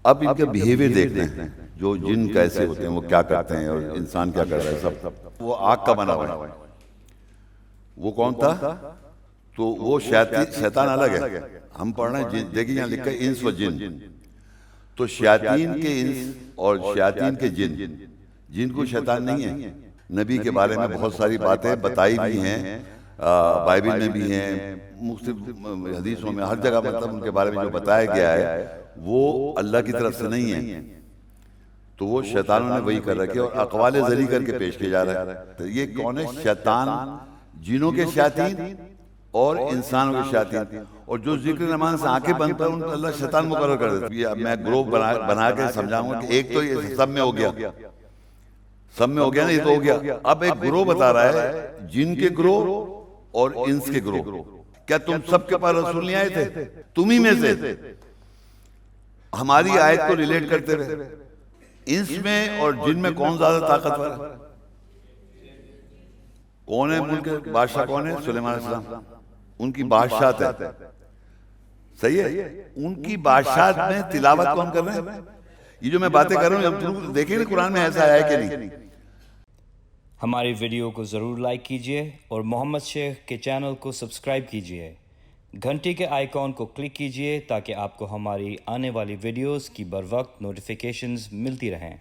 اب ان کا بیہیویئر دیکھتے ہیں، جو جن کیسے ہوتے ہیں، وہ کیا کرتے ہیں اور انسان کیا کر رہا ہے سب۔ وہ آگ کا بنا ہوا ہے۔ وہ کون تھا؟ تو وہ شیطان الگ ہے۔ ہم پڑھ رہے ہیں دیکھیں یہاں لکھا ہے انس و جن، تو شیاطین کے انس اور شیاطین کے جن، جن کو شیطان نہیں ہے۔ نبی کے بارے میں بہت ساری باتیں بتائی بھی ہیں، بائبل میں بھی ہیں، مختلف حدیثوں میں، ہر جگہ مطلب ان کے بارے میں جو بتایا گیا ہے وہ اللہ کی طرف سے نہیں ہے۔ تو وہ شیطانوں نے وہی کر رکھے اور اقوال زری کر کے پیش کیا جا رہا ہے۔ تو یہ کون ہے؟ شیطان، جنوں کے شیاطین اور انسانوں کے شیاطین۔ اور جو ذکر رحمان سے آنکھیں بند پر ان کو اللہ شیطان مقرر کر دیتا ہے۔ یہ اب میں گروہ بنا کے سمجھاؤں گا کہ ایک تو یہ سب میں ہو گیا، سب میں ہو گیا نا، یہ تو ہو گیا۔ اب ایک گروہ بتا رہا ہے، جن کے گروہ اور انس کے گروہ۔ کیا تم سب کے پاس رسول نہیں آئے تھے؟ تم ہی میں سے ہماری آیت کو ریلیٹ کرتے رہے۔ انس میں اور جن میں کون زیادہ طاقتور ہے؟ کون ہے ملک کے بادشاہ؟ کون ہے؟ سلیمان علیہ السلام۔ ان کی بادشاہت ہے، صحیح ہے؟ ان کی بادشاہت میں تلاوت کون کر رہے ہیں؟ یہ جو میں باتیں کر رہا ہوں، دیکھیں نا قرآن میں ایسا ہے کہ نہیں۔ ہماری ویڈیو کو ضرور لائک کیجئے اور محمد شیخ کے چینل کو سبسکرائب کیجئے۔ گھنٹی کے آئیکن کو کلک کیجئے تاکہ آپ کو ہماری آنے والی ویڈیوز کی بروقت نوٹیفیکیشنز ملتی رہیں۔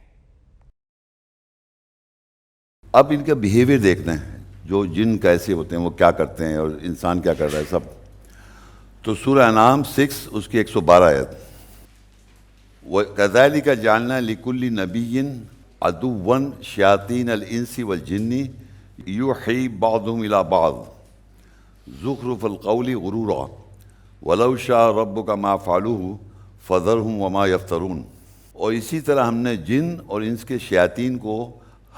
اب ان کا بیہیویئر دیکھنا ہے، جو جن کیسے ہوتے ہیں، وہ کیا کرتے ہیں اور انسان کیا کر رہا ہے سب۔ تو سورہ انعام 6 اس کی 112 آیت، وَكَذَلِكَ جَعَلْنَا لِكُلِّ نَبِيٍّ عَدُوًّا شَيَاطِينَ الْإِنسِ وَالْجِنِّ يُوحِي بَعْضُهُمْ إِلَى بَعْضٍ زُخْرُفَ الْقَوْلِ غُرُورًا وَلَوْ شَاءَ رَبُّكَ مَا فَعَلُوهُ فَذَرْهُمْ وَمَا يَفْتَرُونَ۔ اور اسی طرح ہم نے جن اور انس کے شیاطین کو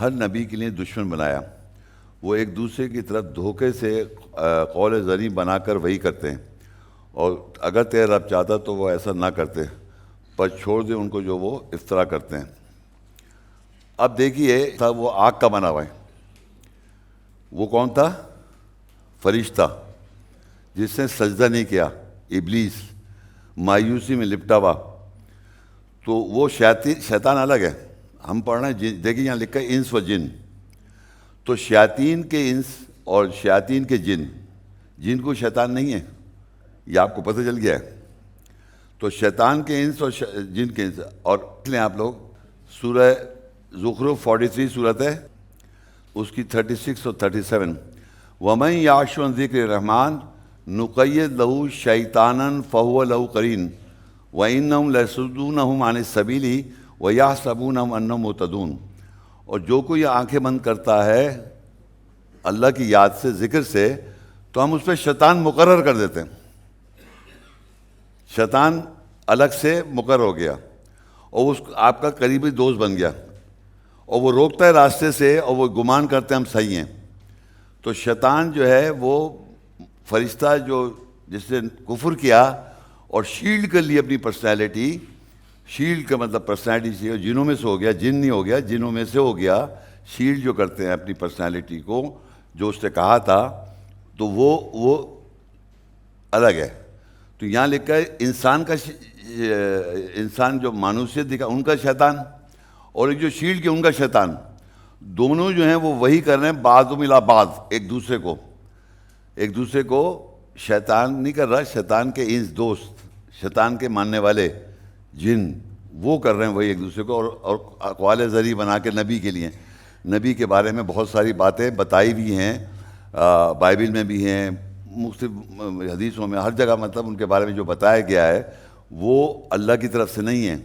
ہر نبی کے لیے دشمن بنایا، وہ ایک دوسرے کی طرف دھوکے سے قول زری بنا کر وہی کرتے ہیں، اور اگر تیرا رب چاہتا تو وہ ایسا نہ کرتے، پر چھوڑ دے ان کو جو وہ افترا کرتے ہیں۔ اب دیکھیے تھا وہ آگ کا بنا ہوا ہے۔ وہ کون تھا؟ فرشتہ، جس نے سجدہ نہیں کیا، ابلیس، مایوسی میں لپٹا ہوا۔ تو وہ شیطان الگ ہے۔ ہم پڑھ رہے ہیں دیکھیں یہاں لکھا ہے انس و جن، تو شیاطین کے انس اور شیاطین کے جن، جن کو شیطان نہیں ہے، یہ آپ کو پتہ چل گیا ہے۔ تو شیطان کے انس اور جن کے انس، اور لیں آپ لوگ سورہ زخرف 43 صورت ہے، اس کی 36 اور 37، وَمَنْ يَعْشُ عَنْ ذِكْرِ الرَّحْمَنِ نُقَيِّضْ لَهُ شَيْطَانًا فَهُوَ لَهُ قَرِينٌ وَإِنَّهُمْ لَيَصُدُّونَهُمْ عَنِ السَّبِيلِ وَيَحْسَبُونَهُمْ أَنَّهُمْ مُهْتَدُونَ۔ اور جو کوئی آنکھیں بند کرتا ہے اللہ کی یاد سے، ذکر سے، تو ہم اس پہ شیطان مقرر کر دیتے ہیں۔ شیطان الگ سے مقرر ہو گیا اور اس آپ کا قریبی دوست بن گیا، اور وہ روکتا ہے راستے سے، اور وہ گمان کرتے ہیں ہم صحیح ہیں۔ تو شیطان جو ہے وہ فرشتہ جو جس نے کفر کیا اور شیلڈ کر لی اپنی پرسنالٹی، شیلڈ کا مطلب پرسنالٹی سے، اور جنوں میں سے ہو گیا، جن نہیں ہو گیا، جنوں میں سے ہو گیا، شیلڈ جو کرتے ہیں اپنی پرسنالٹی کو، جو اس نے کہا تھا، تو وہ الگ ہے۔ تو یہاں لکھا ہے انسان کا انسان جو مانوسیت دکھا ان کا شیطان، اور ایک جو شیلڈ کے ان کا شیطان، دونوں جو ہیں وہ وہی کر رہے ہیں، بعضهم الی بعض، ایک دوسرے کو شیطان نہیں کر رہا، شیطان کے انس دوست، شیطان کے ماننے والے جن، وہ کر رہے ہیں وہی ایک دوسرے کو، اور اقوال زری بنا کے نبی کے لیے، نبی کے بارے میں بہت ساری باتیں بتائی بھی ہیں، بائبل میں بھی ہیں، مختلف حدیثوں میں، ہر جگہ مطلب ان کے بارے میں جو بتایا گیا ہے وہ اللہ کی طرف سے نہیں ہے۔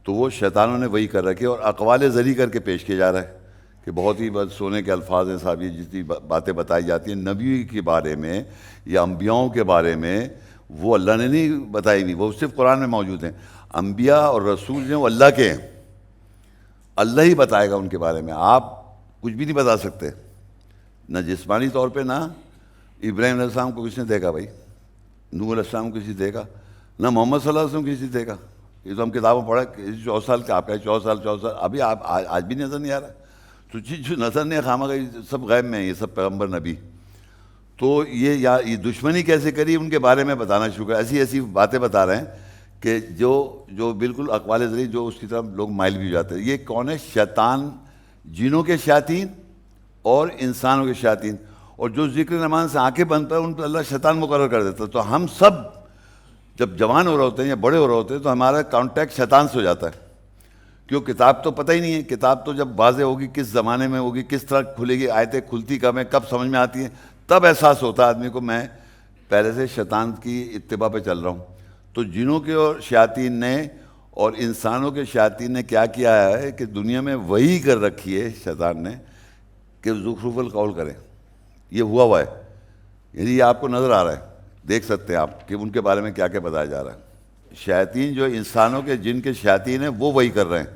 تو وہ شیطانوں نے وہی کر رکھے اور اقوال زری کر کے پیش کیا جا رہا ہے کہ بہت ہی سونے کے الفاظ ہیں صاحب، یہ جتنی باتیں بتائی جاتی ہیں نبی کے بارے میں یا انبیاؤں کے بارے میں، وہ اللہ نے نہیں بتائی ہوئی، وہ صرف قرآن میں موجود ہیں۔ انبیاء اور رسول جو ہیں وہ اللہ کے ہیں، اللہ ہی بتائے گا ان کے بارے میں، آپ کچھ بھی نہیں بتا سکتے، نہ جسمانی طور پہ، نہ ابراہیم علیہ السلام کو کس نے دیکھا بھائی، نوح علیہ السلام کو کسی دیکھا، نہ محمد صلی اللہ علیہ وسلم کسی دیکھا۔ یہ تو ہم کتابوں پڑھا 14 سال کا، آپ کا 14 سال ابھی آپ آج بھی نظر نہیں آ رہا، تو چیز جو نظر نہیں خامہ گئی، سب غیب میں ہیں، یہ سب پیغمبر نبی۔ تو یہ دشمنی کیسے کری ان کے بارے میں بتانا شروع کر، ایسی باتیں بتا رہے ہیں کہ جو بالکل اقوال ذریعہ جو اس کی طرف لوگ مائل بھی ہو جاتے ہیں. یہ کون ہے؟ شیطان، جنوں کے شیاطین اور انسانوں کے شیاطین. اور جو ذکر نماز سے آنکھیں بند پر ان پہ اللہ شیطان مقرر کر دیتا ہے. تو ہم سب جب جوان ہو رہے ہوتے ہیں یا بڑے ہو رہے ہوتے ہیں تو ہمارا کانٹیکٹ شیطان سے ہو جاتا ہے. کیوں؟ کتاب تو پتہ ہی نہیں ہے. کتاب تو جب واضح ہوگی کس زمانے میں ہوگی، کس طرح کھلے گی، آیتیں کھلتی کب ہیں، کب سمجھ میں آتی ہیں، تب احساس ہوتا ہے آدمی کو میں پہلے سے شیطان کی اتباع پہ چل رہا ہوں. تو جنوں کے اور شیاطین نے اور انسانوں کے شیاطین نے کیا کیا ہے کہ دنیا میں وہی کر رکھی ہے شیطان نے کہ زخرف القول کریں. یہ ہوا ہے، یعنی یہ آپ کو نظر آ رہا ہے، دیکھ سکتے ہیں آپ کہ ان کے بارے میں کیا کیا بتایا جا رہا ہے. شیاطین جو انسانوں کے جن کے شیاطین ہیں وہ وہی کر رہے ہیں.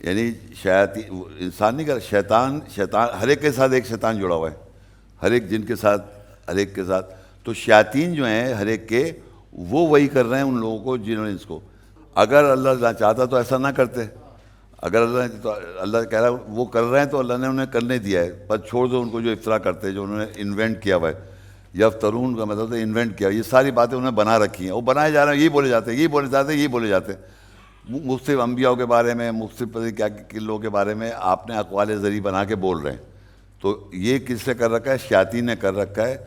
یعنی شیاطین انسان نہیں کر، شیطان ہر ایک کے ساتھ ایک شیطان جڑا ہوا ہے، ہر ایک جن کے ساتھ، ہر ایک کے ساتھ. تو شیاطین جو ہیں ہر ایک کے، وہ وہی کر رہے ہیں ان لوگوں کو جنہوں نے اس کو. اگر اللہ نہ چاہتا تو ایسا نہ کرتے. اگر اللہ کہہ رہا ہے وہ کر رہے ہیں تو اللہ نے انہیں کرنے دیا ہے. بس چھوڑ دو ان کو جو افطرا کرتے ہیں، جو انہوں نے انوینٹ کیا ہوا ہے. یفترون کا مطلب ہے انوینٹ کیا. یہ ساری باتیں انہوں نے بنا رکھی ہیں، وہ بنائے جا رہے ہیں، یہی بولے جاتے ہیں، یہی بولے جاتے ہیں، یہی بولے جاتے ہیں. مختلف انبیاء کے بارے میں، مختلف کیا لوگوں کے بارے میں آپ نے اقوال ذریعہ بنا کے بول رہے ہیں. تو یہ کس نے کر رکھا ہے؟ شیاطین نے کر رکھا ہے،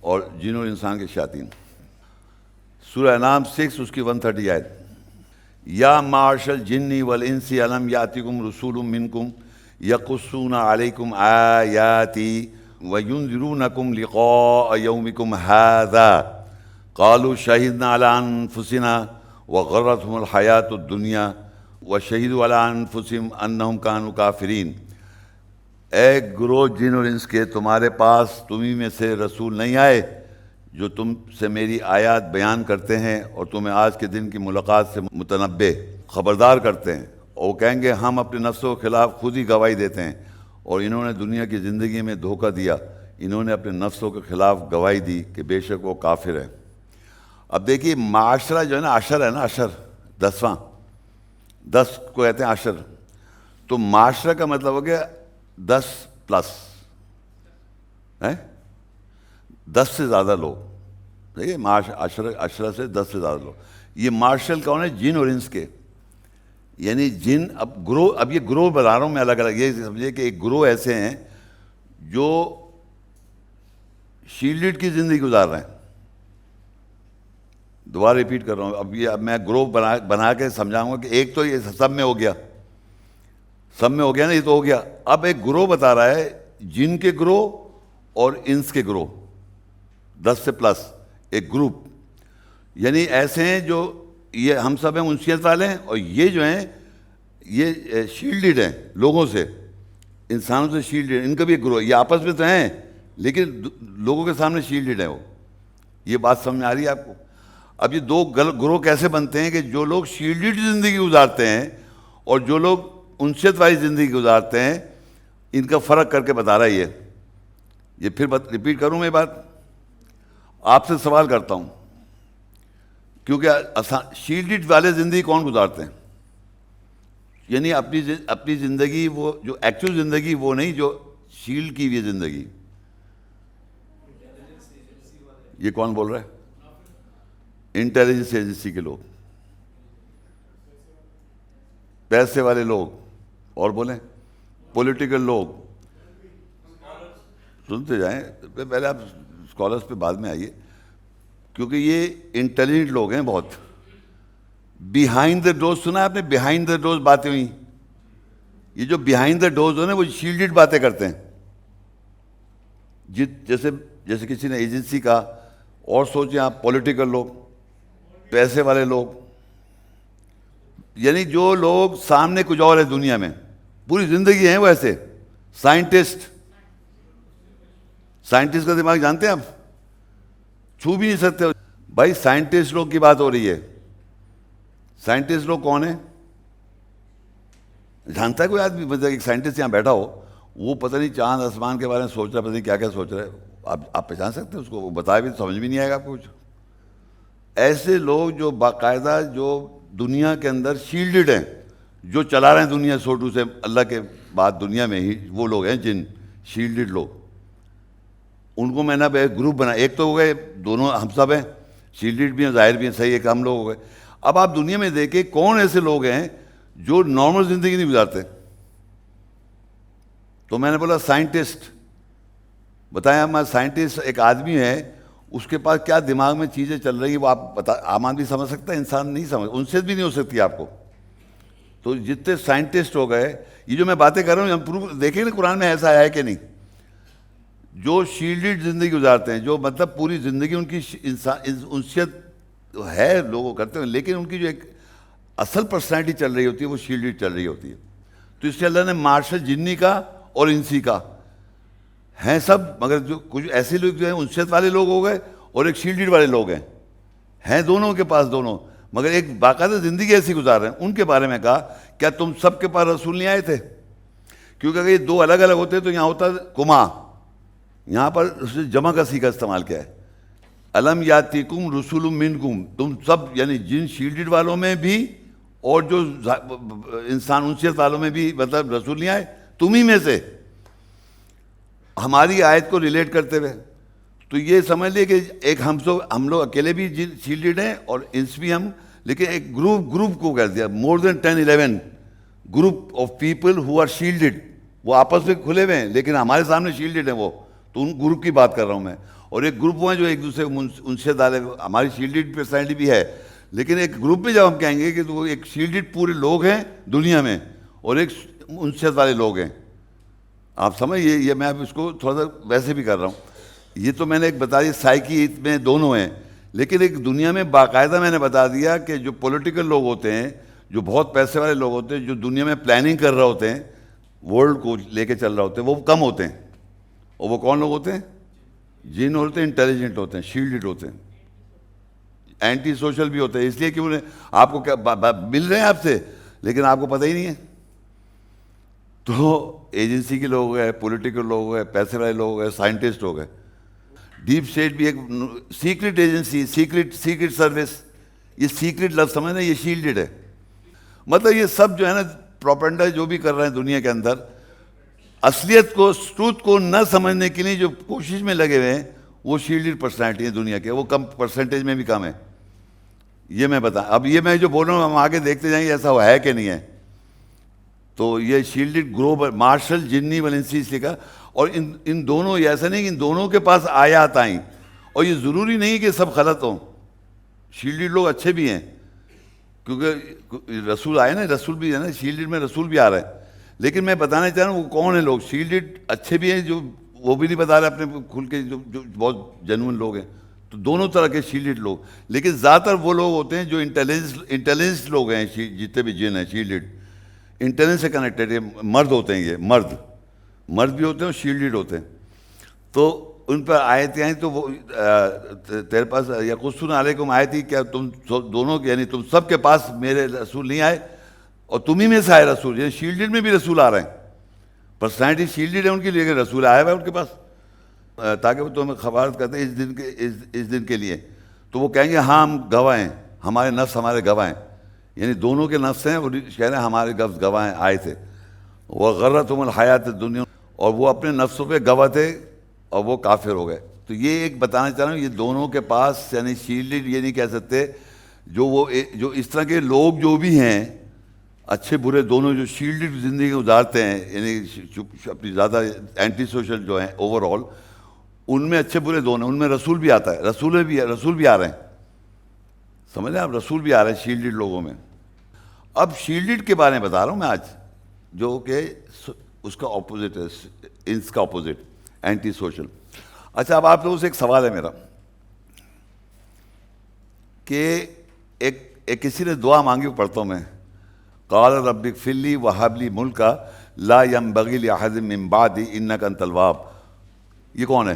اور جن اور انسان کے شیاطین. سورہ انعام 6 اس کی 130 آیت. یا معاشر الجن والانس الم یاتکم رسول منکم یقصون علیکم آیاتی وینذرونکم لقاء یومکم ھذا قالوا شہدنا علی انفسنا وغرتهم الحیات الدنیا وشہدوا علی انفسہم انہم کانوا کافرین. اے گروہ جن اور انس کے، تمہارے پاس تمہیں میں سے رسول نہیں آئے جو تم سے میری آیات بیان کرتے ہیں اور تمہیں آج کے دن کی ملاقات سے متنبع خبردار کرتے ہیں، اور وہ کہیں گے ہم اپنے نفسوں کے خلاف خود ہی گواہی دیتے ہیں، اور انہوں نے دنیا کی زندگی میں دھوکہ دیا، انہوں نے اپنے نفسوں کے خلاف گواہی دی کہ بے شک وہ کافر ہیں. اب دیکھیے معاشرہ جو ہے نا، عشر ہے نا، عشر 10واں، 10 کو کہتے ہیں عشر. تو معاشرہ کا مطلب ہو گیا 10 پلس، 10 سے زیادہ لوگ. دیکھیے عشرہ سے 10 سے زیادہ لوگ. یہ مارشل کون ہے؟ جن اور انس کے. یعنی جن، اب یہ گروہ بنا رہا ہوں میں الگ الگ. یہ سمجھیے کہ ایک گروہ ایسے ہیں جو شیلڈڈ کی زندگی گزار رہے ہیں. دوبارہ ریپیٹ کر رہا ہوں. اب میں گروہ بنا کے سمجھاؤں گا کہ ایک تو یہ سب میں ہو گیا، سب میں ہو گیا نا، یہ تو ہو گیا. اب ایک گروہ بتا رہا ہے، جن کے گروہ اور انس کے گروہ، 10 سے پلس ایک گروپ. یعنی ایسے ہیں جو یہ ہم سب ہیں انسیت والے ہیں، اور یہ جو ہیں یہ شیلڈڈ ہیں لوگوں سے، انسانوں سے شیلڈڈ. ان کا بھی ایک گروہ، یہ آپس میں تو ہیں لیکن لوگوں کے سامنے شیلڈڈ ہیں وہ. یہ بات سمجھ میں آ رہی ہے آپ کو؟ اب یہ دو گروہ کیسے بنتے ہیں کہ جو لوگ شیلڈڈ زندگی گزارتے ہیں اور جو لوگ انسیت والی زندگی گزارتے ہیں، ان کا فرق کر کے بتا رہا ہے. یہ پھر ریپیٹ کروں میں بات. آپ سے سوال کرتا ہوں، کیونکہ شیلڈڈ والے زندگی کون گزارتے ہیں؟ یعنی اپنی زندگی، وہ جو ایکچوئل زندگی وہ نہیں، جو شیلڈ کی ہوئی زندگی. یہ کون بول رہا ہے؟ انٹیلیجنس ایجنسی کے لوگ، پیسے والے لوگ، اور بولیں پولیٹیکل لوگ. سنتے جائیں، پہلے آپ اسکالرس پہ بعد میں آئیے، کیونکہ یہ انٹیلیجنٹ لوگ ہیں بہت. بیہائنڈ دا ڈورز سنا ہے آپ نے؟ بیہائنڈ دا ڈورز باتیں ہوئی. یہ جو بیہائنڈ دا ڈورز ہو نا، وہ شیلڈڈ باتیں کرتے ہیں. جیسے کسی نے ایجنسی کا، اور سوچیں آپ پولیٹیکل لوگ، پیسے والے لوگ. یعنی جو لوگ سامنے کچھ اور ہے دنیا میں، پوری زندگی ہیں وہ ایسے. سائنٹسٹ کا دماغ جانتے ہیں آپ؟ چھو بھی نہیں سکتے بھائی. سائنٹسٹ لوگ کی بات ہو رہی ہے. سائنٹسٹ لوگ کون ہیں؟ جانتا ہے کوئی آدمی؟ مطلب ایک سائنٹسٹ یہاں بیٹھا ہو، وہ پتہ نہیں چاند آسمان کے بارے میں سوچ رہا ہے، پتہ نہیں کیا کیا سوچ رہا ہے. آپ پہچان سکتے ہیں اس کو؟ وہ بتایا بھی سمجھ بھی نہیں آئے گا آپ کو کچھ. ایسے لوگ جو باقاعدہ جو دنیا کے اندر شیلڈڈ ہیں، جو چلا رہے ہیں دنیا سوٹو سے اللہ کے بعد دنیا میں ہی، وہ لوگ ہیں جن شیلڈڈ لوگ. ان کو میں نے اب ایک گروپ بنا. ایک تو ہو گئے دونوں، ہم سب ہیں، شیلڈڈ بھی ہیں، ظاہر بھی ہیں، صحیح ہے کہ ہم لوگ ہو گئے. اب آپ دنیا میں دیکھیں کون ایسے لوگ ہیں جو نارمل زندگی نہیں گزارتے. تو میں نے بولا سائنٹسٹ بتائیں. ہمارا سائنٹسٹ ایک آدمی ہے, اس کے پاس کیا دماغ میں چیزیں چل رہی ہیں وہ آپ عام آدمی سمجھ سکتا ہے, انسان نہیں سمجھ, ان سے بھی نہیں ہو سکتی آپ کو. تو جتنے سائنٹسٹ ہو گئے, یہ جو میں باتیں کر رہا ہوں ہم پروف دیکھیں نا قرآن میں ایسا ہے کہ نہیں. جو شیلڈڈ زندگی گزارتے ہیں, جو مطلب پوری زندگی ان کی انسیت ہے, لوگوں کرتے ہیں, لیکن ان کی جو ایک اصل پرسنالٹی چل رہی ہوتی ہے وہ شیلڈڈ چل رہی ہوتی ہے. تو اس سے اللہ نے مارشل جنی کا اور انسی کا ہیں سب, مگر جو کچھ ایسے لوگ جو ہیں انسیت والے لوگ ہو گئے اور ایک شیلڈڈ والے لوگ ہیں دونوں کے پاس دونوں, مگر ایک باقاعدہ زندگی ایسی گزار رہے ہیں. ان کے بارے میں کہا کیا تم سب کے پاس رسول نہیں آئے تھے؟ کیونکہ اگر یہ دو الگ الگ ہوتے تو یہاں ہوتا کما, یہاں پر اس نے جمع کا سیکھا استعمال کیا ہے. الم یاتیکم رسول منکم, تم سب یعنی جن شیلڈڈ والوں میں بھی اور جو انسان انسیت والوں میں بھی مطلب رسول نہیں آئے تمہیں میں سے, ہماری آیت کو ریلیٹ کرتے ہوئے. تو یہ سمجھ لیے کہ ایک ہم لوگ اکیلے بھی شیلڈڈ ہیں اور انس بھی ہم, لیکن ایک گروپ کو کر دیا, more than 10-11 group of people who are shielded. وہ آپس میں کھلے ہوئے ہیں لیکن ہمارے سامنے شیلڈڈ ہیں وہ, تو ان گروپ کی بات کر رہا ہوں میں. اور ایک گروپ وہ ہیں جو ایک دوسرے ان سے ڈالے, ہماری شیلڈڈ پرسنالٹی بھی ہے, لیکن ایک گروپ میں جب ہم کہیں گے کہ وہ ایک شیلڈڈ پورے لوگ ہیں دنیا میں اور ایک انسیت والے لوگ ہیں. آپ سمجھ, یہ میں اب اس کو تھوڑا سا ویسے بھی کر رہا ہوں. یہ تو میں نے ایک بتا دیا سائیکی میں دونوں ہیں, لیکن ایک دنیا میں باقاعدہ میں نے بتا دیا کہ جو پولیٹیکل لوگ ہوتے ہیں, جو بہت پیسے والے لوگ ہوتے ہیں, جو دنیا میں پلاننگ کر رہے ہوتے ہیں, ورلڈ کو لے کے چل رہے ہوتے ہیں, وہ کم ہوتے ہیں. اور وہ کون لوگ ہوتے ہیں؟ جن ہوتے ہیں انٹیلیجنٹ ہوتے ہیں, شیلڈڈ ہوتے ہیں, اینٹی سوشل بھی ہوتے ہیں, اس لیے کہ انہیں آپ کو کیا مل رہے ہیں آپ سے لیکن آپ کو پتہ ہی نہیں ہے. تو ایجنسی کے لوگ ہو گئے, پولیٹیکل لوگ ہو گئے, پیسے والے لوگ ہو گئے, سائنٹسٹ ہو گئے. ڈیپ اسٹیٹ بھی ایک سیکرٹ ایجنسی, سیکرٹ سروس. یہ سیکرٹ لفظ سمجھنا, یہ شیلڈڈ ہے. مطلب یہ سب جو ہے نا پروپیگنڈا جو بھی کر رہے ہیں دنیا کے اندر, اصلیت کو ٹروتھ کو نہ سمجھنے کے لیے جو کوشش میں لگے ہوئے ہیں, وہ شیلڈڈ پرسنالٹی ہے دنیا کے, وہ کم پرسنٹیج میں بھی کم ہے. یہ میں بتائیں. اب یہ میں جو بول رہا ہوں ہم آگے دیکھتے جائیں گے ایسا وہ ہے کہ نہیں ہے. تو یہ شیلڈڈ گروپ مارشل جنی والنسی اس لکھا. اور ان دونوں, یہ ایسا نہیں کہ ان دونوں کے پاس آیات آئیں, اور یہ ضروری نہیں کہ سب غلط ہوں. شیلڈڈ لوگ اچھے بھی ہیں کیونکہ رسول آئے نا, رسول بھی ہے نا, شیلڈڈ میں رسول بھی آ رہا ہے. لیکن میں بتانا چاہ رہا ہوں وہ کون ہیں لوگ. شیلڈڈ اچھے بھی ہیں جو وہ بھی نہیں بتا رہے اپنے کھل کے, جو بہت جنون لوگ ہیں. تو دونوں طرح کے شیلڈڈ لوگ, لیکن زیادہ تر وہ لوگ ہوتے ہیں جو انٹیلیجنس لوگ ہیں. جتنے بھی جن ہیں شیلڈڈ انٹیلیجنس سے کنیکٹڈ ہے, مرد ہوتے ہیں, یہ مرد بھی ہوتے ہیں اور شیلڈڈ ہوتے ہیں. تو ان پر آیتیں آئیں تو وہ تیرے پاس یقصون علیکم آئی تھی, کیا تم دونوں یعنی تم سب کے پاس میرے رسول نہیں آئے اور تمہیں میں سے آئے رسول. یعنی شیلڈڈ میں بھی رسول آ رہے ہیں, پرسنالٹی شیلڈڈ ہے ان کی, لیکن رسول آیا ہوا ہے ان کے پاس, تاکہ وہ تمہیں خبرت کرتے ہیں اس دن کے لیے. تو وہ کہیں گے ہاں ہم گواہ ہیں, ہمارے نفس ہمارے گواہ ہیں. یعنی دونوں کے نفس ہیں, اور کہہ رہے ہیں ہمارے نفس گواہ ہیں آئے تھے. وہ غرتہم الحیات الدنیا, اور وہ اپنے نفسوں پہ گواہ تھے اور وہ کافر ہو گئے. تو یہ ایک بتانا چاہ رہا ہوں, یہ دونوں کے پاس یعنی شیلڈڈ یہ نہیں کہہ سکتے. جو اس طرح کے لوگ جو بھی ہیں اچھے برے دونوں, جو شیلڈڈ زندگی گزارتے ہیں یعنی اپنی زیادہ اینٹی سوشل جو ہیں اوور آل, ان میں اچھے برے دونوں, ان میں رسول بھی آتا ہے, رسول بھی آ رہے ہیں. سمجھ لیں آپ, رسول بھی آ رہے ہیں شیلڈڈ لوگوں میں. اب شیلڈڈ کے بارے میں بتا رہا ہوں میں آج, جو کہ اس کا اپوزٹ ہے, انس کا اپوزٹ, اینٹی سوشل. اچھا اب آپ لوگوں سے ایک سوال ہے میرا کہ ایک کسی نے دعا مانگی, پڑھتا ہوں میں, قال رب اغفر لی وہب لی ملکا لا ینبغی لأحد من بعدی انک انت الوہاب. یہ کون ہے؟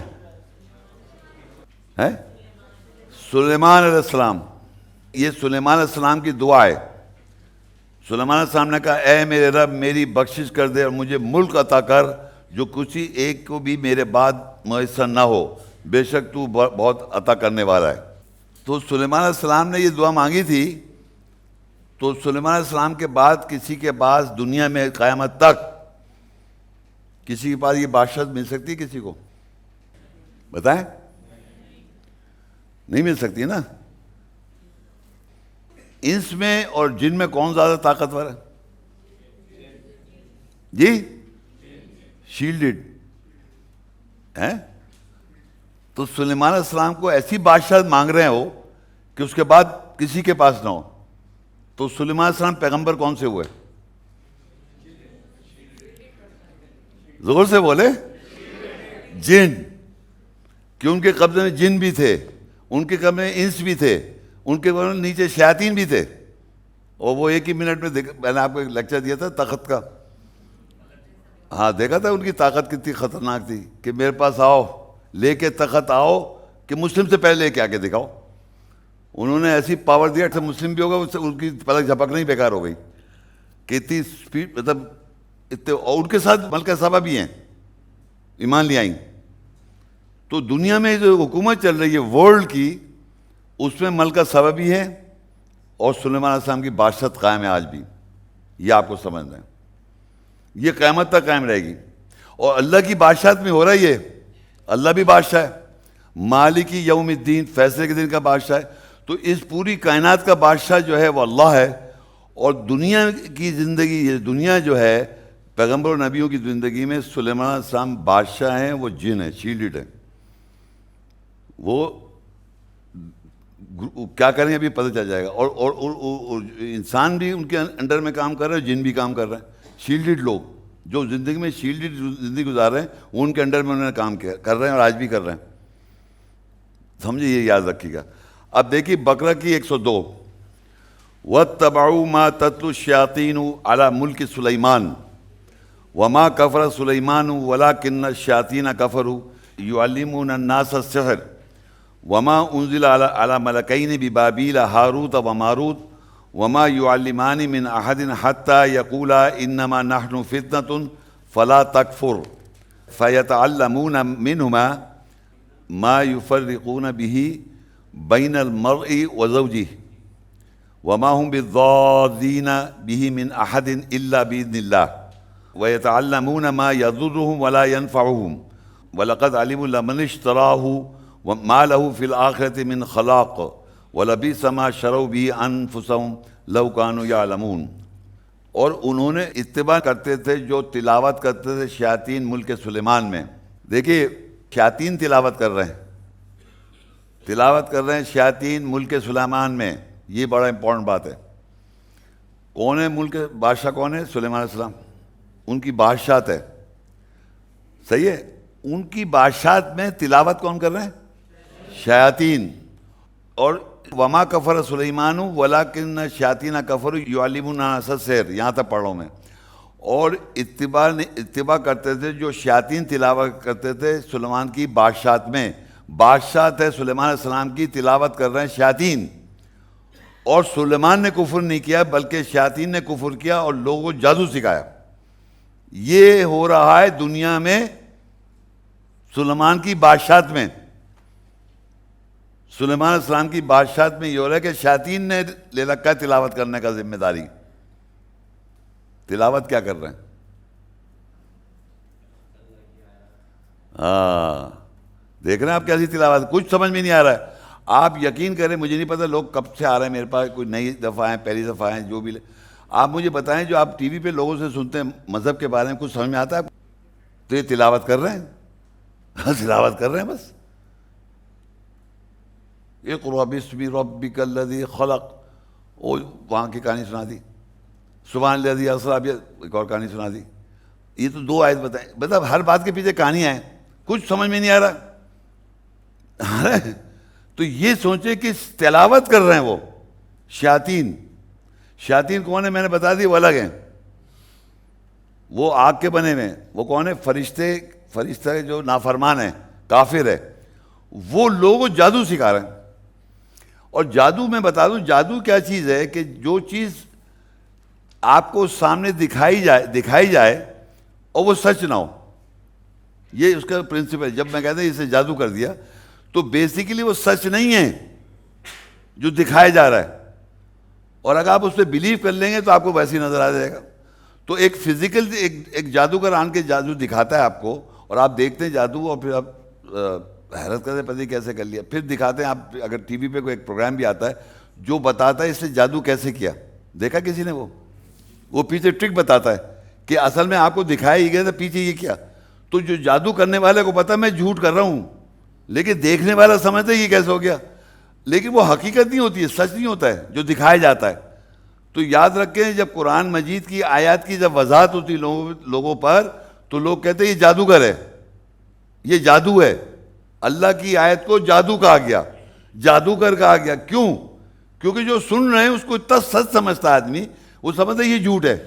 سلیمان علیہ السلام. یہ سلیمان علیہ السلام کی دعا ہے. سلیمان علیہ السلام نے کہا اے میرے رب میری بخشش کر دے اور مجھے ملک عطا کر جو کسی ایک کو بھی میرے بعد میسر نہ ہو, بے شک تو بہت عطا کرنے والا ہے. تو سلیمان علیہ السلام نے یہ دعا مانگی تھی. تو سلیمان علیہ السلام کے بعد کسی کے پاس دنیا میں قیامت تک کسی کے پاس یہ بادشاہت مل سکتی ہے کسی کو؟ بتائیں, نہیں مل سکتی نا. انس میں اور جن میں کون زیادہ طاقتور ہے؟ جی شیلڈڈ ہیں. تو سلیمان علیہ السلام کو ایسی بادشاہ مانگ رہے ہو کہ اس کے بعد کسی کے پاس نہ ہو. تو سلیمان علیہ السلام پیغمبر کون سے ہوئے؟ زور سے بولے. جن. کہ ان کے قبضے میں جن بھی تھے, ان کے قبضے میں انس بھی تھے, ان کے قبضے میں نیچے شیاطین بھی تھے. اور وہ ایک ہی منٹ میں نے آپ کو ایک لیکچر دیا تھا تخت کا. ہاں دیکھا تھا ان کی طاقت کتنی خطرناک تھی کہ میرے پاس آؤ, لے کے تخت آؤ کہ مسلم سے پہلے لے کے آ کے دکھاؤ. انہوں نے ایسی پاور دیا کہ مسلم بھی ہوگا, اس سے ان کی پلک جھپکنا ہی بیکار ہو گئی. کہ اتنی اسپیڈ, مطلب اتنے, اور ان کے ساتھ ملکہ سبا بھی ہیں, ایمان لے آئیں. تو دنیا میں جو حکومت چل رہی ہے ورلڈ کی, اس میں ملکہ سبا بھی ہے اور سلیمان علیہ السلام کی بادشاہت قائم ہے آج بھی. یہ آپ کو سمجھنا ہے, یہ قیامت تک قائم رہے گی. اور اللہ کی بادشاہت میں ہو رہا ہے یہ. اللہ بھی بادشاہ ہے, مالکی یوم الدین, فیصلے کے دن کا بادشاہ ہے. تو اس پوری کائنات کا بادشاہ جو ہے وہ اللہ ہے. اور دنیا کی زندگی, یہ دنیا جو ہے پیغمبر و نبیوں کی زندگی میں سلیمان علیہ السلام بادشاہ ہیں, وہ جن ہیں, شیلڈڈ ہیں. وہ کیا کریں ابھی پتہ چل جائے گا. اور انسان بھی ان کے انڈر میں کام کر رہے ہیں, جن بھی کام کر رہے ہیں. شیلڈڈ لوگ جو زندگی میں شیلڈڈ زندگی گزار رہے ہیں, وہ ان کے انڈر میں انہوں نے کام کر رہے ہیں اور آج بھی کر رہے ہیں. سمجھے, یہ یاد رکھیے گا. اب دیکھیے بقرہ کی 102. وَاتَّبَعُوا مَا تَتْلُو الشَّيَاطِينُ عَلَى مُلْكِ سُلَيْمَانَ وَمَا كَفَرَ سُلَيْمَانُ وَلَكِنَّ الشَّيَاطِينَ كَفَرُوا يُعَلِّمُونَ النَّاسَ السِّحْرَ وَمَا أُنزِلَ عَلَى مَلَكَيْنِ بِبَابِيلَ هَارُوتَ وَمَارُوتَ وَمَا يُعَلِّمَانِ مِنْ أَحَدٍ حَتَّى يَقُولَا إِنَّمَا نَحْنُ فِتْنَةٌ فَلَا تَكْفُرْ فَيَتَعَلَّمُونَ مِنْهُمَا مَا يُفَرِّقُونَ بِهِ بَيْنَ الْمَرْءِ وَزَوْجِهِ وَمَا هُمْ بِالضَّارِّينَ بِهِ مِنْ أَحَدٍ إِلَّا بِإِذْنِ اللَّهِ وَيَتَعَلَّمُونَ مَا يَضُرُّهُمْ وَلَا يَنْفَعُهُمْ وَلَقَدْ عَلِمُوا لَمَنِ اشْتَرَاهُ وَمَا لَهُ فِي الْآخِرَةِ مِنْ خَلَاقٍ وَلَبِئْسَ مَا شَرَوْا بِهِ أَنفُسَهُمْ لَوْ كَانُوا يَعْلَمُونَ. اور انہوں نے اتباع کرتے تھے جو تلاوت کرتے تھے شیاطین ملک سلیمان میں. دیکھیے شیاطین تلاوت کر رہے ہیں شیاطین ملک سلیمان میں. یہ بڑا امپورٹنٹ بات ہے. کون ہے ملک بادشاہ؟ کون ہے؟ سلیمان علیہ السلام. ان کی بادشاہت ہے, صحیح ہے. ان کی بادشاہت میں تلاوت کون کر رہے ہیں؟ شیاطین. اور وما کفر سلیمان ولکن الشیاطین کفروا یعلمون الناس السحر, یہاں تک پڑھ رہا ہوں میں. اور اتباع کرتے تھے جو شیاطین تلاوت کرتے تھے سلیمان کی بادشاہت میں. بادشاہت ہے سلیمان علیہ السلام کی, تلاوت کر رہے ہیں شیاطین. اور سلیمان نے کفر نہیں کیا بلکہ شیاطین نے کفر کیا اور لوگوں کو جادو سکھایا. یہ ہو رہا ہے دنیا میں سلیمان کی بادشاہت میں. سلیمان علیہ السلام کی بادشاہت میں یہ ہو رہا ہے کہ شیاطین نے لے رکھا ہے تلاوت کرنے کا ذمہ داری. تلاوت کیا کر رہے ہیں؟ ہاں دیکھ رہے ہیں آپ کیسی تلاوت, کچھ سمجھ میں نہیں آ رہا ہے. آپ یقین کریں, مجھے نہیں پتہ لوگ کب سے آ رہے ہیں میرے پاس, کوئی نئی دفعہ ہیں, پہلی دفعہ ہیں, جو بھی. آپ مجھے بتائیں جو آپ ٹی وی پہ لوگوں سے سنتے ہیں مذہب کے بارے میں, کچھ سمجھ میں آتا ہے؟ تو یہ تلاوت کر رہے ہیں, تلاوت کر رہے ہیں بس. اقرأ باسم ربک الذی خلق, وہاں کی کہانی سنا دی. سبحان الذی اسری, ایک اور کہانی سنا دی. یہ تو 2 آیت بتائیں. مطلب ہر بات کے پیچھے کہانیاں ہیں, کچھ سمجھ میں نہیں آ رہا. تو یہ سوچے کہ تلاوت کر رہے ہیں وہ شیاطین. شیاطین کون ہے میں نے بتا دی, وہ الگ ہیں. وہ آگ کے بنے ہوئے ہیں. وہ کون ہے؟ فرشتے جو نافرمان ہیں, کافر ہے. وہ لوگوں کو جادو سکھا رہے ہیں. اور جادو میں بتا دوں, جادو کیا چیز ہے کہ جو چیز آپ کو سامنے دکھائی جائے اور وہ سچ نہ ہو. یہ اس کا پرنسپل. جب میں کہتا ہوں اسے جادو کر دیا تو بیسیکلی وہ سچ نہیں ہے جو دکھایا جا رہا ہے. اور اگر آپ اس پہ بلیو کر لیں گے تو آپ کو ویسے ہی نظر آ جائے گا. تو ایک فزیکل ایک جادوگر آن کے جادو دکھاتا ہے آپ کو, اور آپ دیکھتے ہیں جادو, اور پھر آپ حیرت کرتے پتہ نہیں کیسے کر لیا. پھر دکھاتے ہیں آپ, اگر ٹی وی پہ کوئی ایک پروگرام بھی آتا ہے جو بتاتا ہے اس نے جادو کیسے کیا. دیکھا کسی نے؟ وہ پیچھے ٹرک بتاتا ہے کہ اصل میں آپ کو دکھایا ہی گیا تھا پیچھے یہ کیا. تو جو جادو کرنے والے کو پتا میں جھوٹ کر رہا ہوں، لیکن دیکھنے والا سمجھتا ہے یہ کیسے ہو گیا، لیکن وہ حقیقت نہیں ہوتی ہے، سچ نہیں ہوتا ہے جو دکھایا جاتا ہے. تو یاد رکھیں جب قرآن مجید کی آیات کی جب وضاحت ہوتی لوگوں پر تو لوگ کہتے ہیں یہ جادوگر ہے، یہ جادو ہے. اللہ کی آیت کو جادو کہا گیا، جادوگر کہا گیا. کیوں؟ کیونکہ جو سن رہے ہیں اس کو اتنا سچ سمجھتا ہے آدمی، وہ سمجھتا ہے یہ جھوٹ ہے.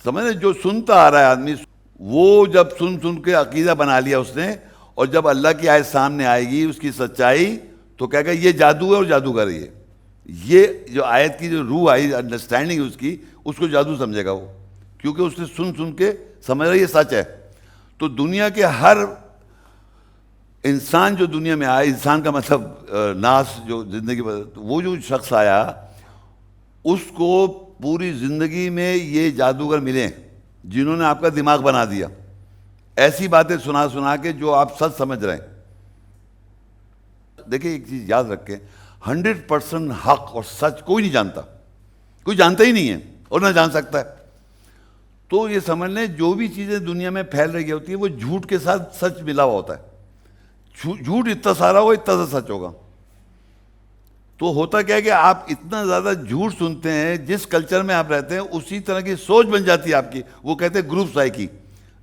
سمجھ رہے؟ جو سنتا آ رہا ہے آدمی، وہ جب سن کے عقیدہ بنا لیا اس نے، اور جب اللہ کی آیت سامنے آئے گی اس کی سچائی تو کہے گا یہ جادو ہے اور جادوگر ہے. یہ جو آیت کی جو روح آئی، انڈرسٹینڈنگ اس کی، اس کو جادو سمجھے گا وہ، کیونکہ اس نے سن کے سمجھ رہا ہے یہ سچ ہے. تو دنیا کے ہر انسان جو دنیا میں آیا، انسان کا مطلب ناس جو زندگی، وہ جو شخص آیا اس کو پوری زندگی میں یہ جادوگر ملے جنہوں نے آپ کا دماغ بنا دیا، ایسی باتیں سنا کے جو آپ سچ سمجھ رہے ہیں. دیکھیں ایک چیز یاد رکھیں، 100% حق اور سچ کوئی نہیں جانتا، کوئی جانتا ہی نہیں ہے اور نہ جان سکتا ہے. تو یہ سمجھ لیں جو بھی چیزیں دنیا میں پھیل رہی ہوتی ہیں وہ جھوٹ کے ساتھ سچ ملا ہوا ہوتا ہے. جھوٹ اتنا سارا ہو اتنا سا سچ ہوگا. تو ہوتا کیا ہے کہ آپ اتنا زیادہ جھوٹ سنتے ہیں، جس کلچر میں آپ رہتے ہیں اسی طرح کی سوچ بن جاتی ہے آپ کی. وہ کہتے ہیں گروپ سائیکی،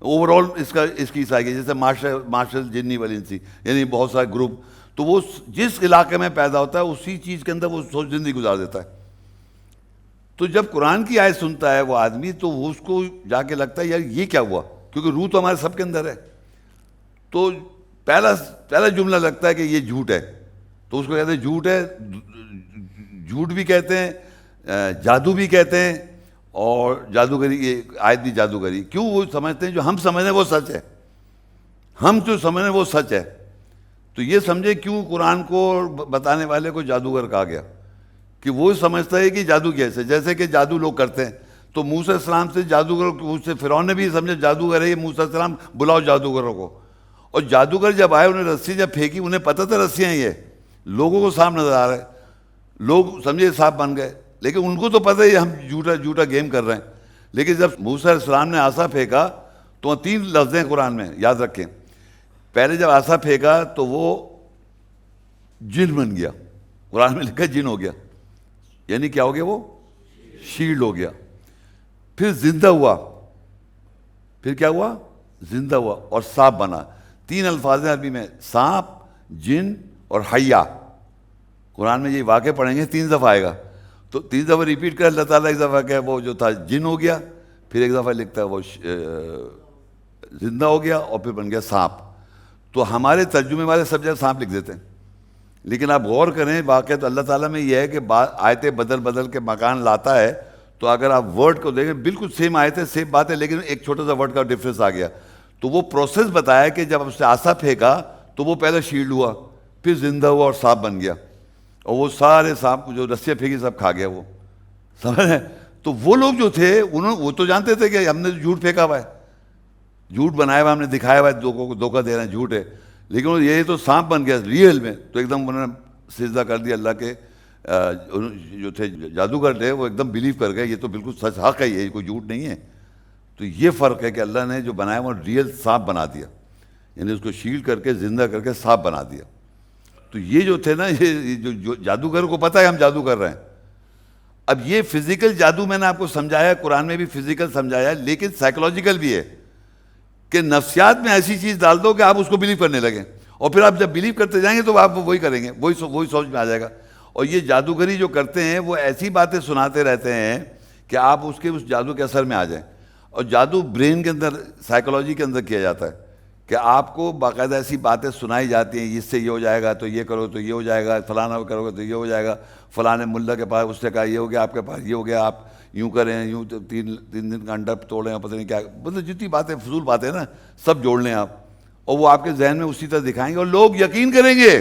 اوور آل اس کی سائیکی، جیسے مارشل جنی والنسی، یعنی بہت سارے گروپ. تو وہ جس علاقے میں پیدا ہوتا ہے اسی چیز کے اندر وہ سوچ زندگی گزار دیتا ہے. تو جب قرآن کی آیت سنتا ہے وہ آدمی تو اس کو جا کے لگتا ہے یار یہ کیا ہوا، کیونکہ روح تو ہمارے سب کے اندر ہے. تو پہلا جملہ لگتا ہے کہ یہ جھوٹ ہے، تو اس کو کہتے ہیں جھوٹ ہے. جھوٹ بھی کہتے ہیں، جادو بھی کہتے ہیں، اور جادوگری، یہ آیت بھی جادوگری. کیوں؟ وہ سمجھتے ہیں جو ہم سمجھ رہے ہیں وہ سچ ہے، ہم جو سمجھ رہے ہیں وہ سچ ہے. تو یہ سمجھے کیوں قرآن کو بتانے والے کو جادوگر کہا گیا، کہ وہ سمجھتا ہے کہ جادو کیسے، جیسے کہ جادو لوگ کرتے ہیں. تو موسیٰ علیہ السلام سے جادوگر، فرعون نے بھی سمجھا جادوگر ہے یہ، موسیٰ علیہ السلام بلاؤ جادوگروں کو. اور جادوگر جب آئے انہیں رسی جب پھینکی، انہیں پتہ تھا رسیاں یہ لوگوں کو سانپ نظر آ رہا ہے، لوگ سمجھے سانپ بن گئے، لیکن ان کو تو پتہ ہے ہم جھوٹا گیم کر رہے ہیں. لیکن جب موسیٰ علیہ السلام نے عصا پھینکا تو 3 لفظ ہیں قرآن میں یاد رکھیں. پہلے جب عصا پھینکا تو وہ جن بن گیا، قرآن میں لکھا جن ہو گیا، یعنی کیا ہو گیا؟ وہ شیلڈ ہو گیا. پھر زندہ ہوا، پھر کیا ہوا؟ زندہ ہوا اور سانپ بنا. 3 الفاظ ہیں عربی میں، سانپ، جن اور حیا. قرآن میں یہ واقعہ پڑھیں گے 3 دفعہ آئے گا، تو 3 دفعہ ریپیٹ کر اللہ تعالیٰ. ایک دفعہ کہ وہ جو تھا جن ہو گیا، پھر ایک دفعہ لکھتا ہے وہ زندہ ہو گیا، اور پھر بن گیا سانپ. تو ہمارے ترجمے والے سب جگہ سانپ لکھ دیتے ہیں، لیکن آپ غور کریں واقعہ تو اللہ تعالیٰ میں یہ ہے کہ آیتیں بدل کے مکان لاتا ہے. تو اگر آپ ورڈ کو دیکھیں بالکل سیم آیتیں سیم بات ہے، لیکن ایک چھوٹا سا ورڈ کا ڈفرینس آ گیا. تو وہ پروسیس بتایا کہ جب اس نے عصا پھینکا تو وہ پہلے شیلڈ ہوا، پھر زندہ ہوا اور سانپ بن گیا، اور وہ سارے سانپ جو رسیاں پھینکی سب کھا گیا وہ، سمجھ رہے ہیں؟ تو وہ لوگ جو تھے وہ تو جانتے تھے کہ ہم نے جھوٹ پھینکا ہوا ہے، جھوٹ بنایا ہوا، ہم نے دکھایا ہوا ہے، دھوکہ دے رہے ہیں، جھوٹ ہے. لیکن یہ تو سانپ بن گیا ریئل میں. تو ایک دم انہوں نے سجدہ کر دیا اللہ کے، جو تھے جادوگر تھے وہ ایک دم بلیو کر گئے یہ تو بالکل سچ حق ہے، یہ کوئی جھوٹ نہیں ہے. تو یہ فرق ہے کہ اللہ نے جو بنایا وہ ریئل سانپ بنا دیا، یعنی اس کو شیلڈ کر کے زندہ کر کے سانپ بنا دیا. تو یہ جو تھے نا، یہ جو جادوگر کو پتہ ہے ہم جادو کر رہے ہیں. اب یہ فزیکل جادو میں نے آپ کو سمجھایا، قرآن میں بھی فزیکل سمجھایا، لیکن سائیکولوجیکل بھی ہے کہ نفسیات میں ایسی چیز ڈال دو کہ آپ اس کو بلیو کرنے لگیں، اور پھر آپ جب بلیو کرتے جائیں گے تو آپ وہی کریں گے، وہی سوچ میں آ جائے گا. اور یہ جادوگری جو کرتے ہیں وہ ایسی باتیں سناتے رہتے ہیں کہ آپ اس جادو کے اثر میں آ جائیں. اور جادو برین کے اندر، سائیکولوجی کے اندر کیا جاتا ہے کہ آپ کو باقاعدہ ایسی باتیں سنائی جاتی ہیں، اس سے یہ ہو جائے گا تو یہ کرو تو یہ ہو جائے گا، فلانا کرو گے تو یہ ہو جائے گا، فلانے ملا کے پاس اس نے کہا یہ ہو گیا، آپ کے پاس یہ ہو گیا، آپ یوں کریں، یوں 3 دن کا انڈا توڑیں، پتہ نہیں کیا، مطلب جتنی باتیں فضول باتیں نا سب جوڑ لیں آپ، اور وہ آپ کے ذہن میں اسی طرح دکھائیں گے اور لوگ یقین کریں گے.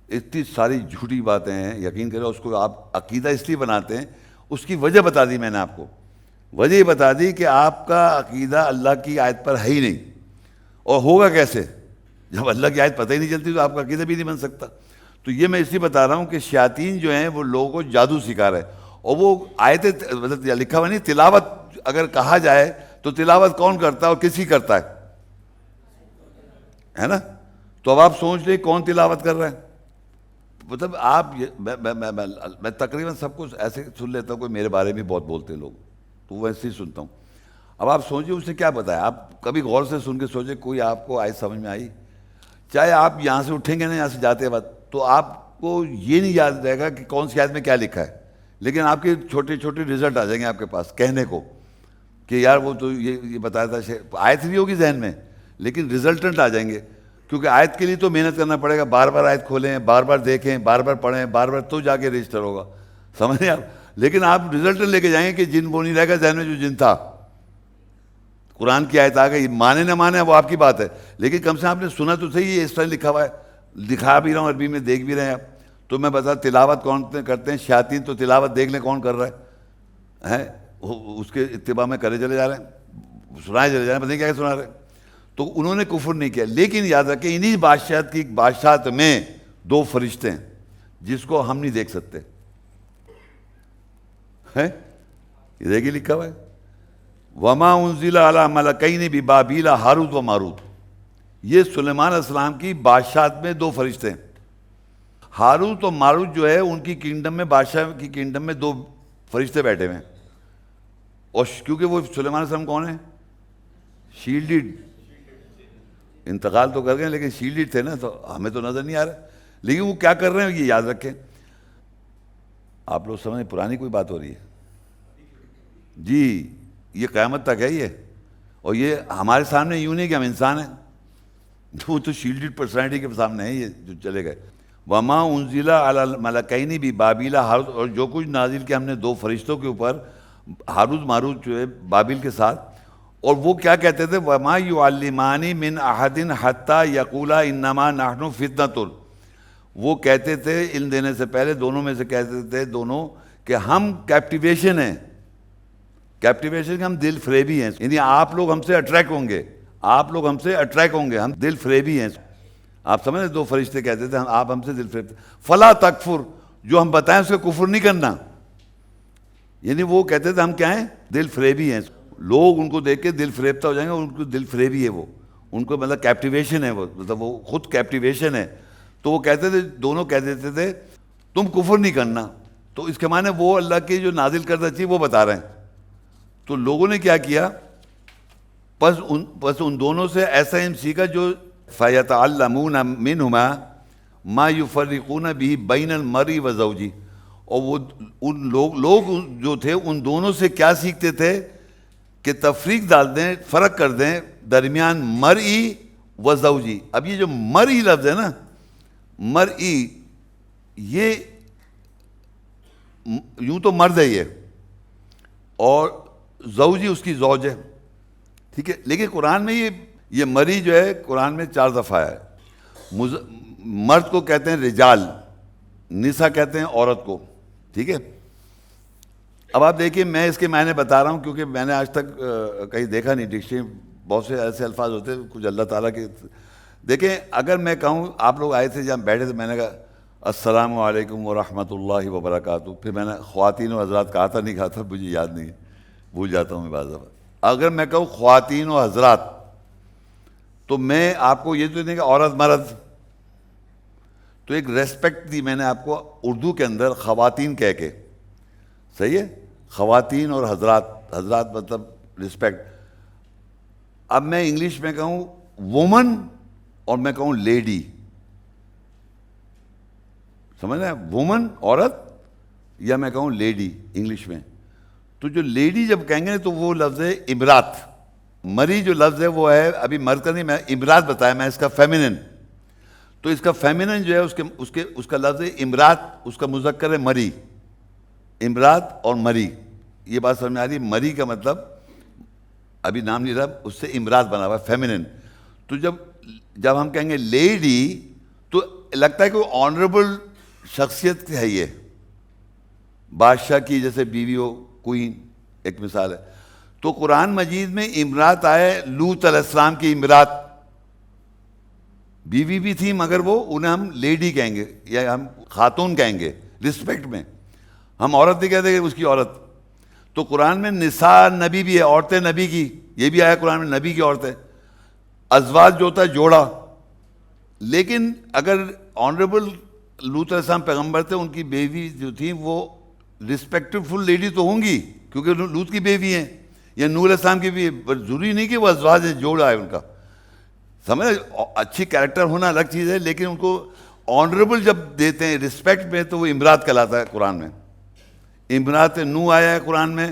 اتنی ساری جھوٹی باتیں ہیں، یقین کریں. اس کو آپ عقیدہ اس لیے بناتے ہیں، اس کی وجہ بتا دی میں نے آپ کو. وجہ یہ بتا دی کہ آپ کا عقیدہ اللہ کی آیت پر ہے ہی نہیں، اور ہوگا کیسے جب اللہ کی آیت پتہ ہی نہیں چلتی تو آپ کا عقیدہ بھی نہیں بن سکتا. تو یہ میں اس لیے بتا رہا ہوں کہ شیاطین جو ہیں وہ لوگوں کو جادو سکھا رہے ہیں، اور وہ آیتیں مطلب لکھا ہوا نہیں، تلاوت اگر کہا جائے تو تلاوت کون کرتا ہے اور کس کی کرتا ہے نا؟ تو اب آپ سوچ لیں کون تلاوت کر رہا ہے. مطلب آپ میں تقریباً سب کچھ ایسے سن لیتا ہوں، کوئی میرے بارے میں بہت بولتے ہیں لوگ، تو ویسے ہی سنتا ہوں. اب آپ سوچیں اس نے کیا بتایا، آپ کبھی غور سے سن کے سوچیں کوئی آپ کو آئے سمجھ میں آئی؟ چاہے آپ یہاں سے اٹھیں گے نا یہاں سے جاتے وقت تو آپ کو یہ نہیں یاد رہے گا کہ کون سی آیت میں کیا لکھا ہے، لیکن آپ کے چھوٹے چھوٹے رزلٹ آ جائیں گے آپ کے پاس کہنے کو کہ یار وہ تو یہ بتایا تھا. آیت نہیں ہوگی ذہن میں لیکن رزلٹنٹ آ جائیں گے، کیونکہ آیت کے لیے تو محنت کرنا پڑے گا، بار بار آیت کھولیں، بار بار دیکھیں، بار بار پڑھیں، بار بار تو جا کے رجسٹر ہوگا، سمجھیں آپ. لیکن آپ رزلٹنٹ لے کے جائیں گے کہ جن وہ نہیں رہے گا ذہن میں جو جن تھا. قرآن کی آیت آ گئی، مانے نہ مانے وہ آپ کی بات ہے، لیکن کم سے کم آپ نے سنا تو صحیح، یہ اس طرح لکھا ہوا ہے، دکھا بھی رہا ہوں عربی میں، دیکھ بھی رہے ہیں آپ. تو میں بتا تلاوت کون کرتے ہیں شیاطین، تو تلاوت دیکھ لیں کون کر رہا ہے، اس کے اتباع میں کرے چلے جا رہے ہیں، سنائے چلے جا رہے ہیں، پتہ نہیں کیا کیا سنا رہے ہیں. تو انہوں نے کفر نہیں کیا، لیکن یاد رکھیں انہی بادشاہت کی بادشاہت میں دو فرشتے ہیں جس کو ہم نہیں دیکھ سکتے ہیں، یہ دیکھیے لکھا ہوا ہے وما انزل علی ملکین ببابیل ہاروت و ماروت. یہ سلیمان علیہ السلام کی بادشاہت میں دو فرشتے ہیں. ہاروت و ماروت جو ہے ان کی کنگڈم میں، بادشاہ کی کنگڈم میں دو فرشتے بیٹھے ہوئے ہیں. اور کیونکہ وہ سلیمان علیہ السلام کون ہیں؟ شیلڈڈ، انتقال تو کر گئے لیکن شیلڈڈ تھے نا، تو ہمیں تو نظر نہیں آ رہا، لیکن وہ کیا کر رہے ہیں یہ یاد رکھیں. آپ لوگ سمجھیں پرانی کوئی بات ہو رہی ہے جی، یہ قیامت تک ہے یہ، اور یہ ہمارے سامنے یوں نہیں کہ ہم انسان ہیں، وہ تو شیلڈڈ پرسنالٹی کے سامنے ہیں یہ جو چلے گئے. وما انزل علی الملکین ببابیل ہاروت، اور جو کچھ نازل کیا ہم نے دو فرشتوں کے اوپر، ہاروت ماروت جو ہے بابل کے ساتھ. اور وہ کیا کہتے تھے؟ وما یعلمان من احد حتی یقولا انما نحن فتنۃ. وہ کہتے تھے علم دینے سے پہلے دونوں میں سے کہتے تھے دونوں کہ ہم کیپٹیویشن ہیں. کیپٹیویشن کہ ہم دل فریبی ہیں، یعنی آپ لوگ ہم سے اٹریکٹ ہوں گے، آپ لوگ ہم سے اٹریکٹ ہوں گے، ہم دل فریبی ہیں. آپ سمجھ دو فرشتے کہتے تھے آپ ہم سے دل فریب، فلا تکفر، جو ہم بتائیں اس کا کفر نہیں کرنا. یعنی وہ کہتے تھے ہم کیا ہیں؟ دل فریبی ہیں. لوگ ان کو دیکھ کے دل فریبتا ہو جائیں گے، ان کو دل فریبی ہے، وہ ان کو مطلب کیپٹیویشن ہے، وہ مطلب وہ خود کیپٹیویشن ہے. تو وہ کہتے تھے، دونوں کہہ دیتے تھے تم کفر نہیں کرنا. تو اس کے معنی وہ اللہ کی جو نازل کردہ چیز وہ بتا رہے ہیں. تو لوگوں نے کیا کیا؟ بس ان دونوں سے ایسا علم سیکھا جو فَيَتَعَلَّمُونَ مِنْهُمَا مَا يُفَرِّقُونَ بِهِ بَيْنَ الْمَرْءِ وَزَوْجِهِ. اور وہ ان لوگ جو تھے ان دونوں سے کیا سیکھتے تھے کہ تفریق ڈال دیں، فرق کر دیں درمیان مرئی و زوجی. اب یہ جو مرئی لفظ ہے نا، مرئی یہ یوں تو مرد ہے یہ، اور زوجی اس کی زوج ہے، ٹھیک ہے. لیکن قرآن میں یہ مری جو ہے قرآن میں 4 دفعہ ہے. مرد کو کہتے ہیں رجال، نساء کہتے ہیں عورت کو، ٹھیک ہے. اب آپ دیکھیے میں اس کے معنی بتا رہا ہوں کیونکہ میں نے آج تک کہیں دیکھا نہیں، ڈکشنری بہت سے ایسے الفاظ ہوتے ہیں کچھ اللہ تعالیٰ کے. دیکھیں اگر میں کہوں، آپ لوگ آئے تھے جہاں بیٹھے تھے، میں نے کہا السلام علیکم ورحمۃ اللہ وبرکاتہ، پھر میں نے خواتین و حضرات کہا تھا نہیں کہا تھا مجھے یاد نہیں ہے، بھول جاتا ہوں میں بعض دفعہ. اگر میں کہوں خواتین و حضرات تو میں آپ کو یہ تو نہیں کہ عورت مرد، تو ایک ریسپیکٹ دی میں نے آپ کو اردو کے اندر خواتین کہہ کے، صحیح ہے، خواتین اور حضرات، حضرات مطلب رسپیکٹ. اب میں انگلش میں کہوں وومن اور میں کہوں لیڈی، سمجھ رہے ہیں، وومن عورت، یا میں کہوں لیڈی انگلش میں. تو جو لیڈی جب کہیں گے تو وہ لفظ ہے امرات. مری جو لفظ ہے وہ ہے، ابھی مرد کا نہیں، میں امرات بتایا، میں اس کا فیمنن. تو اس کا فیمنن جو ہے اس کا لفظ ہے امرات، اس کا مذکر ہے مری. امرات اور مری، یہ بات سمجھ میں آ رہی ہے؟ مری کا مطلب ابھی نام نہیں رہا، اس سے امرات بنا ہوا ہے فیمنن. تو جب ہم کہیں گے لیڈی تو لگتا ہے کہ وہ آنریبل شخصیت ہے، یہ بادشاہ کی جیسے بیوی ہو، کوئین ایک مثال ہے. تو قرآن مجید میں امرات آئے، لوط علیہ السلام کی امرات، بیوی بھی تھی مگر وہ انہیں ہم لیڈی کہیں گے یا ہم خاتون کہیں گے رسپیکٹ میں، ہم عورت نہیں کہتے کہ اس کی عورت. تو قرآن میں نساء نبی بھی ہے، عورتیں نبی کی، یہ بھی آیا قرآن میں نبی کی عورتیں. ازواج جو ہوتا ہے جوڑا. لیکن اگر آنریبل لوط علیہ السلام پیغمبر تھے، ان کی بیوی جو تھیں وہ رسپیکٹفل لیڈی تو ہوں گی کیونکہ لوط کی بیوی ہیں، یا نوح علیہ السلام کی بھی. ضروری نہیں کہ وہ ازواج ہیں، جوڑا ہے ان کا. سمجھ، اچھی کیریکٹر ہونا الگ چیز ہے، لیکن ان کو آنریبل جب دیتے ہیں رسپیکٹ میں تو وہ امرات کہلاتا ہے قرآن میں. امرات نوح آیا ہے قرآن میں،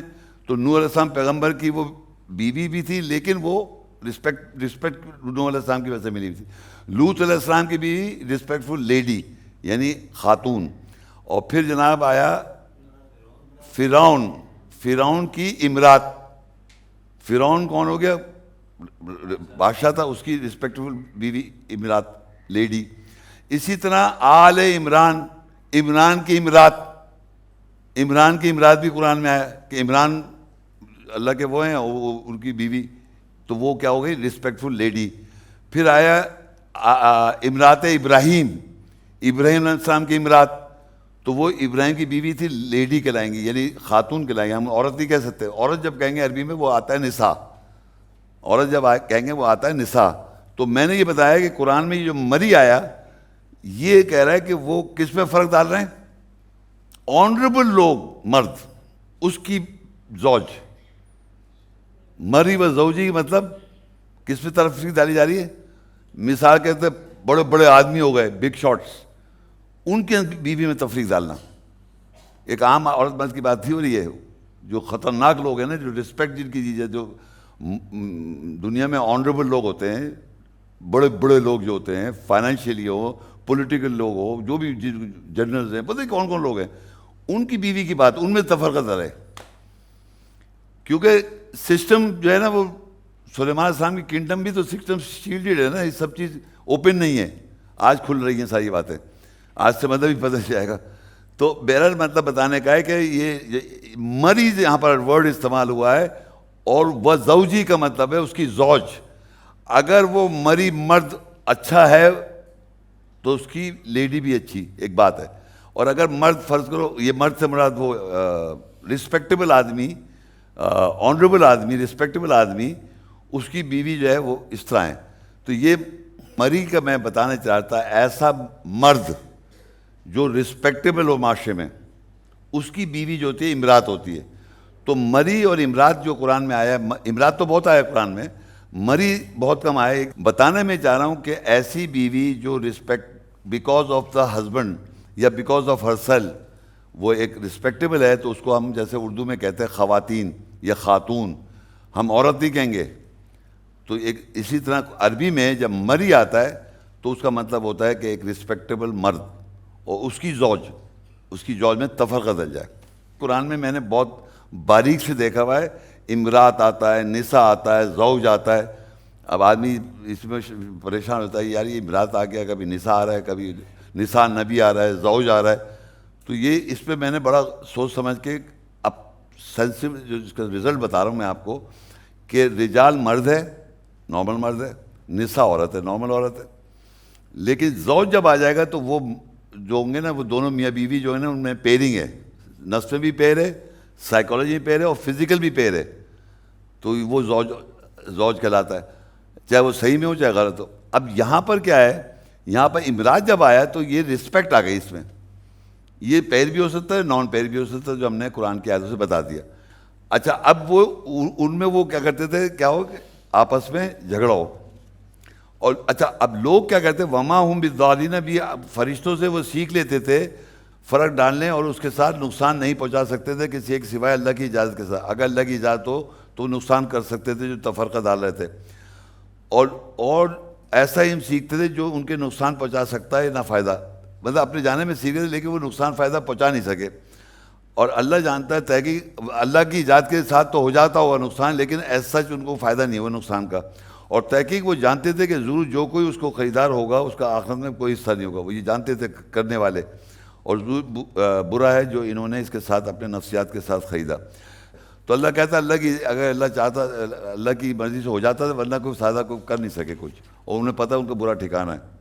تو نوح علیہ السلام پیغمبر کی وہ بیوی بھی تھی، لیکن وہ رسپیکٹ نوح علیہ السلام کی وجہ سے ملی ہوئی تھی. لوط علیہ السلام کی بیوی رسپیکٹفل لیڈی یعنی خاتون. اور پھر جناب آیا فرعون کی امرات. فرعون کون ہو گیا؟ بادشاہ تھا، اس کی رسپیکٹفل بیوی امرات لیڈی. اسی طرح آل عمران کی امرات بھی قرآن میں آیا کہ عمران اللہ کے وہ ہیں، ان کی بیوی، تو وہ کیا ہو گئی؟ Respectful lady. پھر آیا امرات ابراہیم علیہ السلام کی امرات، تو وہ ابراہیم کی بیوی تھی، لیڈی کہلائیں گی یعنی خاتون کہلائیں گے. ہم عورت نہیں کہہ سکتے. عورت جب کہیں گے عربی میں وہ آتا ہے نساء. عورت جب کہیں گے وہ آتا ہے نساء. تو میں نے یہ بتایا کہ قرآن میں جو مری آیا یہ کہہ رہا ہے کہ وہ کس میں فرق ڈال رہے ہیں؟ آنریبل لوگ مرد، اس کی زوج. مری و زوجی مطلب کس میں طرف ڈالی جا رہی ہے؟ مثال کہتے ہیں بڑے بڑے آدمی ہو گئے، بگ شاٹس، ان کے بیوی میں تفریق ڈالنا. ایک عام عورت مرد کی بات تھی ہو رہی ہے. جو خطرناک لوگ ہیں نا، جو رسپیکٹ جن کی چیز ہے، جو دنیا میں آنریبل لوگ ہوتے ہیں، بڑے بڑے لوگ جو ہوتے ہیں، فائنینشیلی ہو، پولیٹیکل لوگ ہو، جو بھی جنرلز ہیں، پتہ نہیں کون کون لوگ ہیں، ان کی بیوی کی بات ان میں تفرقہ ڈالے. کیونکہ سسٹم جو ہے نا، وہ سلیمان علیہ السلام کی کنگڈم بھی تو سسٹم شیلڈڈ ہے نا، یہ سب چیز اوپن نہیں ہے. آج کھل رہی ہیں ساری باتیں، آج سے مطلب ہی پتہ جائے گا. تو بہرحال مطلب بتانے کا ہے کہ یہ مریض یہاں پر ورڈ استعمال ہوا ہے، اور وہ زوجی کا مطلب ہے اس کی زوج. اگر وہ مری مرد اچھا ہے تو اس کی لیڈی بھی اچھی، ایک بات ہے. اور اگر مرد، فرض کرو یہ مرد سے مراد وہ رسپیکٹیبل آدمی، آنریبل آدمی، رسپیکٹیبل آدمی، اس کی بیوی جو ہے وہ اس طرح ہے. تو یہ مری کا میں بتانا چاہتا ایسا مرد جو رسپیکٹیبل ہو معاشرے میں، اس کی بیوی جو ہوتی ہے امرات ہوتی ہے. تو مری اور امرات جو قرآن میں آیا ہے، امرات تو بہت آیا قرآن میں، مری بہت کم آیا. بتانے میں چاہ رہا ہوں کہ ایسی بیوی جو respect because of the husband یا بیکاز آف ہر سیلف وہ ایک رسپیکٹیبل ہے، تو اس کو ہم جیسے اردو میں کہتے ہیں خواتین یا خاتون، ہم عورت نہیں کہیں گے. تو ایک اسی طرح عربی میں جب مری آتا ہے تو اس کا مطلب ہوتا ہے کہ ایک رسپیکٹیبل مرد اور اس کی زوج میں تفرقہ ڈل جائے. قرآن میں میں نے بہت باریک سے دیکھا ہوا ہے، امرات آتا ہے، نساء آتا ہے، زوج آتا ہے. اب آدمی اس میں پریشان ہوتا ہے، یار یہ امرات آ گیا، کبھی نساء آ رہا ہے، کبھی نساء نبی آ رہا ہے، زوج آ رہا ہے. تو یہ اس پہ میں نے بڑا سوچ سمجھ کے اب سینسیو جو اس کا رزلٹ بتا رہا ہوں میں آپ کو، کہ رجال مرد ہے، نارمل مرد ہے، نساء عورت ہے، نارمل عورت ہے. لیکن زوج جب آ جائے گا تو وہ جو ہوں گے نا، وہ دونوں میاں بیوی جو ہے نا، ان میں پیئرنگ ہے، نفس میں بھی پیر ہے، سائیکالوجی میں پیر ہے، اور فزیکل بھی پیر ہے. تو وہ زوج کہلاتا ہے، چاہے وہ صحیح میں ہو چاہے غلط ہو. اب یہاں پر کیا ہے، یہاں پر امرات جب آیا تو یہ رسپیکٹ آ گئی اس میں. یہ پیر بھی ہو سکتا ہے، نان پیر بھی ہو سکتا ہے، جو ہم نے قرآن کی آیتوں سے بتا دیا. اچھا، اب وہ ان میں وہ کیا کرتے تھے، کیا ہو کہ آپس میں جھگڑا ہو. اور اچھا اب لوگ کیا کرتے، وما ہم بالظالمین، بھی فرشتوں سے وہ سیکھ لیتے تھے فرق ڈالنے، اور اس کے ساتھ نقصان نہیں پہنچا سکتے تھے کسی ایک سوائے اللہ کی اجازت کے ساتھ. اگر اللہ کی اجازت ہو تو نقصان کر سکتے تھے جو تفرقہ ڈال رہے تھے. اور ایسا ہی ہم سیکھتے تھے جو ان کے نقصان پہنچا سکتا ہے نہ فائدہ، مطلب اپنے جانے میں سیکھے تھے لیکن وہ نقصان فائدہ پہنچا نہیں سکے. اور اللہ جانتا ہے تحقیق اللہ کی اجازت کے ساتھ تو ہو جاتا ہوگا نقصان، لیکن ایسا سچ ان کو فائدہ نہیں ہوا نقصان کا. اور تحقیق وہ جانتے تھے کہ ضرور جو کوئی اس کو خریدار ہوگا اس کا آخرت میں کوئی حصہ نہیں ہوگا، وہ یہ جانتے تھے کرنے والے. اور ضرور برا ہے جو انہوں نے اس کے ساتھ اپنے نفسیات کے ساتھ خریدا. تو اللہ کہتا ہے اگر اللہ چاہتا اللہ کی مرضی سے ہو جاتا تھا، ورنہ کوئی فائدہ کو کر نہیں سکے کچھ، اور انہیں پتہ ان کا برا ٹھکانہ ہے.